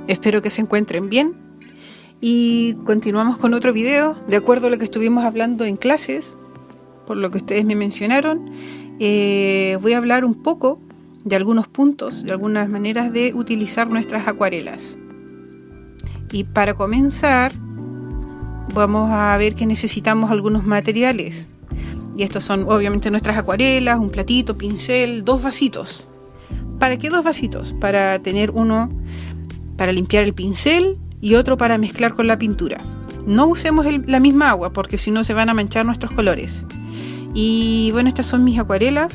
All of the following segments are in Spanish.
Espero que se encuentren bien y continuamos con otro video de acuerdo a lo que estuvimos hablando en clases, por lo que ustedes me mencionaron. Voy a hablar un poco de algunos puntos, de algunas maneras de utilizar nuestras acuarelas. Y para comenzar vamos a ver que necesitamos algunos materiales. Y estos son obviamente nuestras acuarelas, un platito, pincel, 2 vasitos. ¿Para qué 2 vasitos? Para tener uno para limpiar el pincel y otro para mezclar con la pintura. No usemos la misma agua porque si no se van a manchar nuestros colores. Y bueno, estas son mis acuarelas.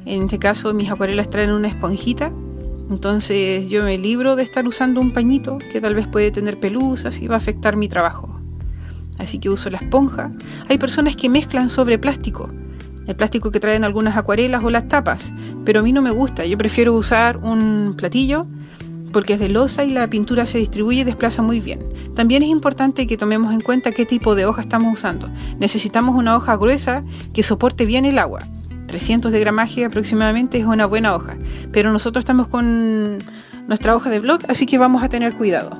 En este caso mis acuarelas traen una esponjita. Entonces yo me libro de estar usando un pañito que tal vez puede tener pelusas y va a afectar mi trabajo. Así que uso la esponja. Hay personas que mezclan sobre plástico. El plástico que traen algunas acuarelas o las tapas. Pero a mí no me gusta. Yo prefiero usar un platillo porque es de losa y la pintura se distribuye y desplaza muy bien. También es importante que tomemos en cuenta qué tipo de hoja estamos usando. Necesitamos una hoja gruesa que soporte bien el agua. 300 de gramaje aproximadamente es una buena hoja. Pero nosotros estamos con nuestra hoja de blog, así que vamos a tener cuidado.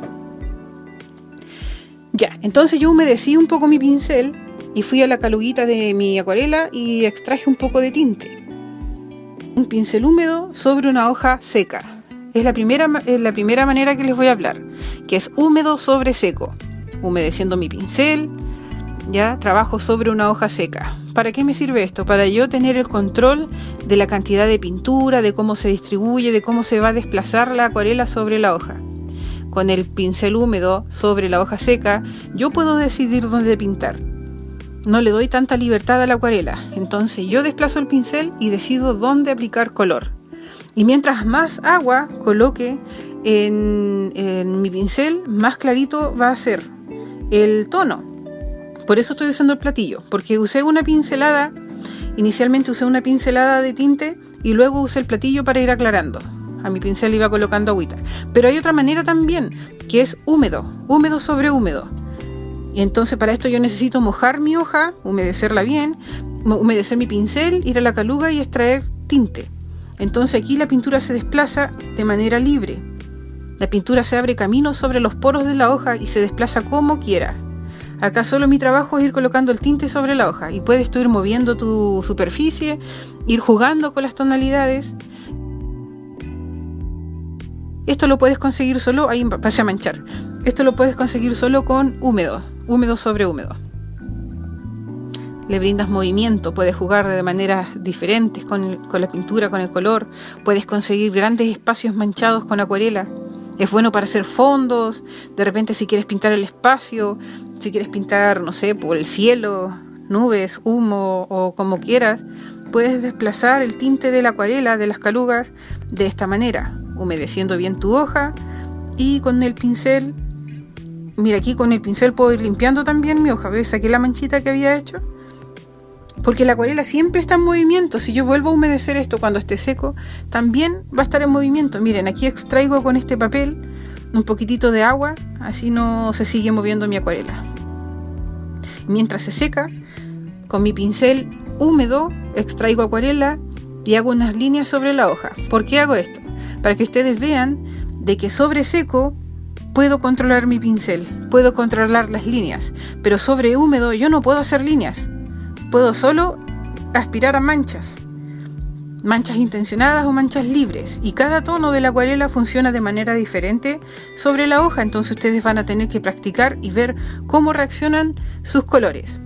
Ya, entonces yo humedecí un poco mi pincel y fui a la caluguita de mi acuarela y extraje un poco de tinte. Un pincel húmedo sobre una hoja seca. Es la primera manera que les voy a hablar, que es húmedo sobre seco. Humedeciendo mi pincel, ya trabajo sobre una hoja seca. ¿Para qué me sirve esto? Para yo tener el control de la cantidad de pintura, de cómo se distribuye, de cómo se va a desplazar la acuarela sobre la hoja. Con el pincel húmedo sobre la hoja seca, yo puedo decidir dónde pintar. No le doy tanta libertad a la acuarela, entonces yo desplazo el pincel y decido dónde aplicar color. Y mientras más agua coloque en mi pincel, más clarito va a ser el tono. Por eso estoy usando el platillo, porque inicialmente usé una pincelada de tinte y luego usé el platillo para ir aclarando. A mi pincel iba colocando agüita. Pero hay otra manera también, que es húmedo sobre húmedo. Y entonces para esto yo necesito mojar mi hoja, humedecerla bien, humedecer mi pincel, ir a la caluga y extraer tinte. Entonces aquí la pintura se desplaza de manera libre. La pintura se abre camino sobre los poros de la hoja y se desplaza como quiera. Acá solo mi trabajo es ir colocando el tinte sobre la hoja y puedes tú ir moviendo tu superficie, ir jugando con las tonalidades. Esto lo puedes conseguir solo, ahí pasé a manchar. Esto lo puedes conseguir solo con húmedo sobre húmedo. Le brindas movimiento, puedes jugar de maneras diferentes con la pintura, con el color. Puedes conseguir grandes espacios manchados con acuarela. Es bueno para hacer fondos, de repente si quieres pintar el espacio, si quieres pintar, no sé, por el cielo, nubes, humo o como quieras, puedes desplazar el tinte de la acuarela, de las calugas, de esta manera, humedeciendo bien tu hoja y con el pincel. Mira, aquí con el pincel puedo ir limpiando también mi hoja, ¿ves? Saqué la manchita que había hecho. Porque la acuarela siempre está en movimiento. Si yo vuelvo a humedecer esto cuando esté seco, también va a estar en movimiento. Miren, aquí extraigo con este papel un poquitito de agua, así no se sigue moviendo mi acuarela. Mientras se seca, con mi pincel húmedo, extraigo acuarela y hago unas líneas sobre la hoja. ¿Por qué hago esto? Para que ustedes vean de que sobre seco puedo controlar mi pincel, puedo controlar las líneas, pero sobre húmedo yo no puedo hacer líneas. Puedo solo aspirar a manchas intencionadas o manchas libres, y cada tono de la acuarela funciona de manera diferente sobre la hoja, entonces ustedes van a tener que practicar y ver cómo reaccionan sus colores.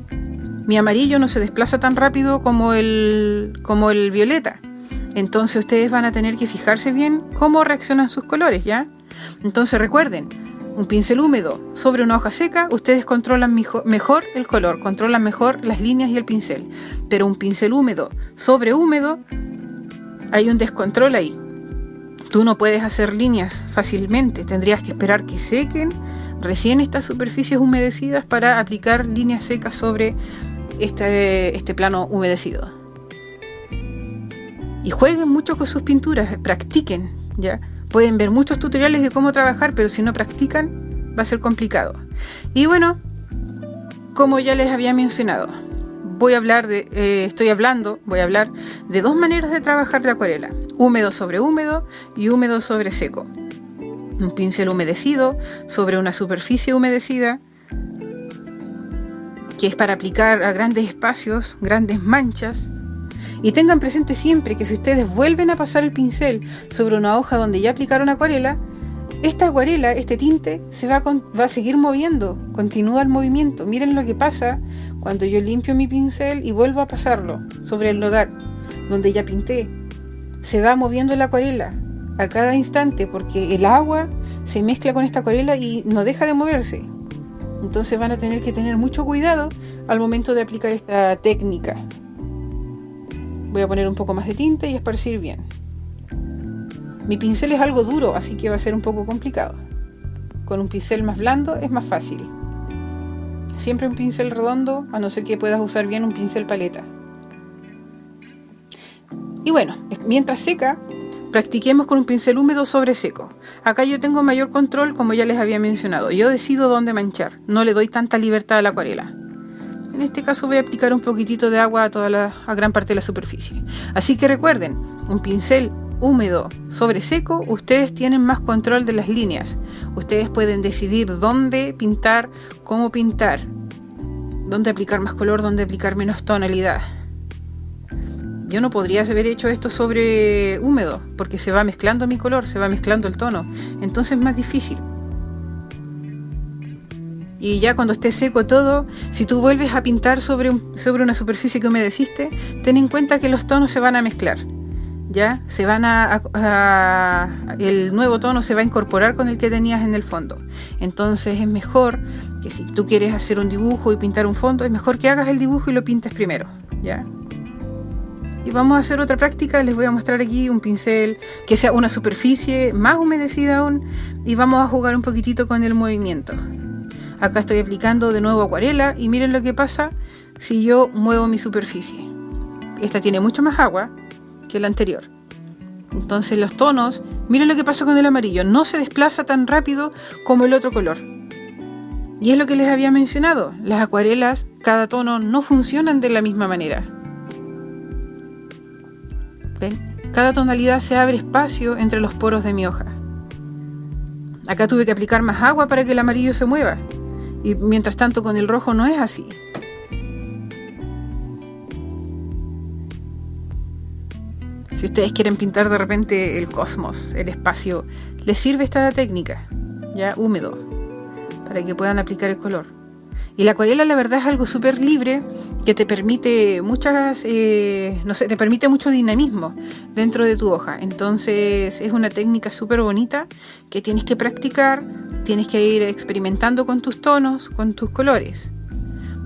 Mi amarillo no se desplaza tan rápido como el violeta, entonces ustedes van a tener que fijarse bien cómo reaccionan sus colores, ¿ya? Entonces recuerden, un pincel húmedo sobre una hoja seca, ustedes controlan mejor el color, controlan mejor las líneas y el pincel. Pero un pincel húmedo sobre húmedo, hay un descontrol ahí. Tú no puedes hacer líneas fácilmente, tendrías que esperar que sequen recién estas superficies humedecidas para aplicar líneas secas sobre este plano humedecido. Y jueguen mucho con sus pinturas, practiquen, ¿ya? Pueden ver muchos tutoriales de cómo trabajar, pero si no practican va a ser complicado. Y bueno, como ya les había mencionado, voy a hablar de 2 maneras de trabajar la acuarela: húmedo sobre húmedo y húmedo sobre seco. un pincel humedecido sobre una superficie humedecida, que es para aplicar a grandes espacios, grandes manchas. Y tengan presente siempre que si ustedes vuelven a pasar el pincel sobre una hoja donde ya aplicaron acuarela, esta acuarela, este tinte, se va a seguir moviendo, continúa el movimiento. Miren lo que pasa cuando yo limpio mi pincel y vuelvo a pasarlo sobre el lugar donde ya pinté. Se va moviendo la acuarela a cada instante porque el agua se mezcla con esta acuarela y no deja de moverse. Entonces van a tener que tener mucho cuidado al momento de aplicar esta técnica. Voy a poner un poco más de tinta y esparcir bien. Mi pincel es algo duro, así que va a ser un poco complicado. Con un pincel más blando es más fácil. Siempre un pincel redondo, a no ser que puedas usar bien un pincel paleta. Y bueno, mientras seca, practiquemos con un pincel húmedo sobre seco. Acá yo tengo mayor control, como ya les había mencionado. Yo decido dónde manchar, no le doy tanta libertad a la acuarela. En este caso voy a aplicar un poquitito de agua a gran parte de la superficie. Así que recuerden, un pincel húmedo sobre seco, ustedes tienen más control de las líneas. Ustedes pueden decidir dónde pintar, cómo pintar, dónde aplicar más color, dónde aplicar menos tonalidad. Yo no podría haber hecho esto sobre húmedo, porque se va mezclando mi color, se va mezclando el tono. Entonces es más difícil. Y ya cuando esté seco todo, si tú vuelves a pintar sobre una superficie que humedeciste, ten en cuenta que los tonos se van a mezclar. Ya se van el nuevo tono se va a incorporar con el que tenías en el fondo. Entonces es mejor que si tú quieres hacer un dibujo y pintar un fondo, es mejor que hagas el dibujo y lo pintes primero, ¿ya? Y vamos a hacer otra práctica. Les voy a mostrar aquí un pincel que sea una superficie más humedecida aún, y vamos a jugar un poquitito con el movimiento. Acá estoy aplicando de nuevo acuarela y miren lo que pasa si yo muevo mi superficie. Esta tiene mucho más agua que la anterior. Entonces los tonos, miren lo que pasa con el amarillo, no se desplaza tan rápido como el otro color. Y es lo que les había mencionado, las acuarelas, cada tono no funcionan de la misma manera. ¿Ven? Cada tonalidad se abre espacio entre los poros de mi hoja. Acá tuve que aplicar más agua para que el amarillo se mueva. Y mientras tanto con el rojo no es así. Si ustedes quieren pintar de repente el cosmos, el espacio, les sirve esta técnica, ya húmedo, para que puedan aplicar el color. Y la acuarela, la verdad, es algo súper libre que te permite te permite mucho dinamismo dentro de tu hoja. Entonces es una técnica súper bonita que tienes que practicar, tienes que ir experimentando con tus tonos, con tus colores.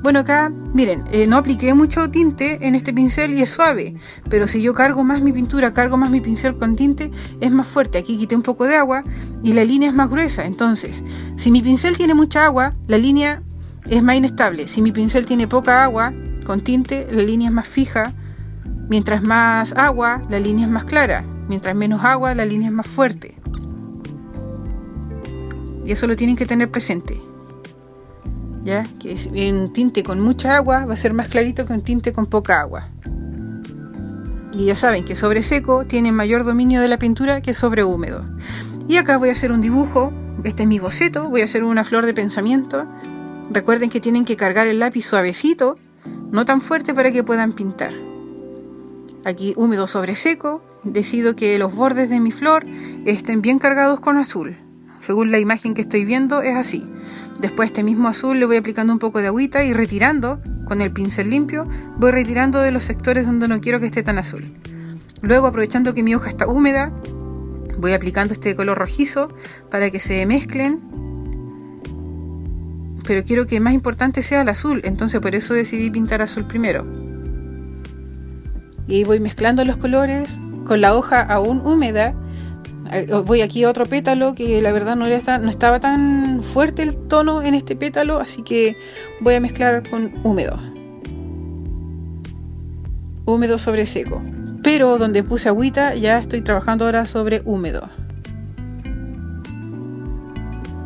Bueno, acá, miren, no apliqué mucho tinte en este pincel y es suave, pero si yo cargo más mi pintura, cargo más mi pincel con tinte, es más fuerte. Aquí quité un poco de agua y la línea es más gruesa. Entonces, si mi pincel tiene mucha agua, la línea es más inestable. Si mi pincel tiene poca agua con tinte, la línea es más fija. Mientras más agua, la línea es más clara. Mientras menos agua, la línea es más fuerte. Y eso lo tienen que tener presente. ¿Ya? Que un tinte con mucha agua va a ser más clarito que un tinte con poca agua. Y ya saben que sobre seco tiene mayor dominio de la pintura que sobre húmedo. Y acá voy a hacer un dibujo. Este es mi boceto. Voy a hacer una flor de pensamiento. Recuerden que tienen que cargar el lápiz suavecito, no tan fuerte para que puedan pintar. Aquí húmedo sobre seco. Decido que los bordes de mi flor estén bien cargados con azul. Según la imagen que estoy viendo es así. Después este mismo azul le voy aplicando un poco de agüita y retirando, con el pincel limpio, voy retirando de los sectores donde no quiero que esté tan azul. Luego, aprovechando que mi hoja está húmeda, voy aplicando este color rojizo para que se mezclen. Pero quiero que más importante sea el azul, entonces por eso decidí pintar azul primero. Y ahí voy mezclando los colores con la hoja aún húmeda. Voy aquí a otro pétalo que la verdad no estaba tan fuerte el tono en este pétalo, así que voy a mezclar con húmedo. Húmedo sobre seco. Pero donde puse agüita ya estoy trabajando ahora sobre húmedo.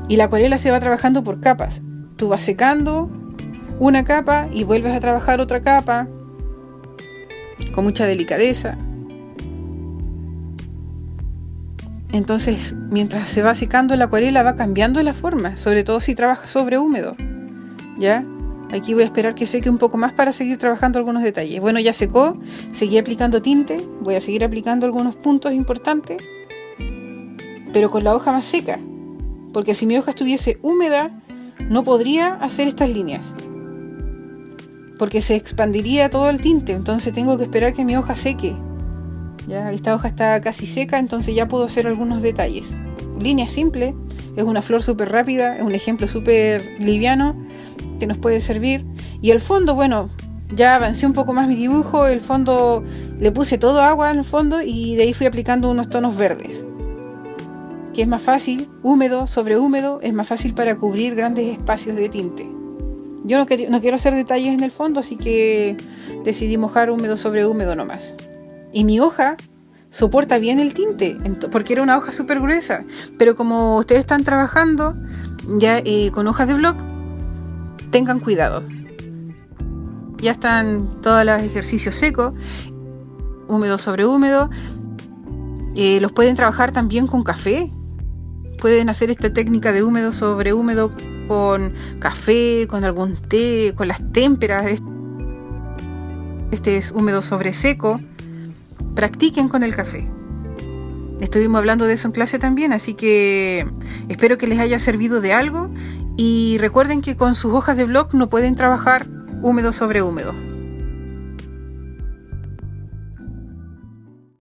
Y la acuarela se va trabajando por capas. Tú vas secando una capa y vuelves a trabajar otra capa con mucha delicadeza. Entonces, mientras se va secando la acuarela va cambiando la forma, sobre todo si trabaja sobre húmedo. ¿Ya? Aquí voy a esperar que seque un poco más para seguir trabajando algunos detalles. Bueno, ya secó, seguí aplicando tinte, voy a seguir aplicando algunos puntos importantes, pero con la hoja más seca, porque si mi hoja estuviese húmeda, no podría hacer estas líneas, porque se expandiría todo el tinte, entonces tengo que esperar que mi hoja seque. Ya, esta hoja está casi seca, entonces ya puedo hacer algunos detalles. Línea simple, es una flor súper rápida, es un ejemplo súper liviano que nos puede servir. Y el fondo, bueno, ya avancé un poco más mi dibujo, el fondo le puse todo agua en el fondo y de ahí fui aplicando unos tonos verdes, que es más fácil, húmedo sobre húmedo, es más fácil para cubrir grandes espacios de tinte. Yo no quiero hacer detalles en el fondo, así que decidí mojar húmedo sobre húmedo nomás. Y mi hoja soporta bien el tinte, porque era una hoja súper gruesa, pero como ustedes están trabajando ya con hojas de bloc, tengan cuidado. Ya están todos los ejercicios secos, húmedo sobre húmedo. Los pueden trabajar también con café. Pueden hacer esta técnica de húmedo sobre húmedo con café, con algún té, con las témperas. Este es húmedo sobre seco. Practiquen con el café. Estuvimos hablando de eso en clase también, así que espero que les haya servido de algo. Y recuerden que con sus hojas de bloc no pueden trabajar húmedo sobre húmedo.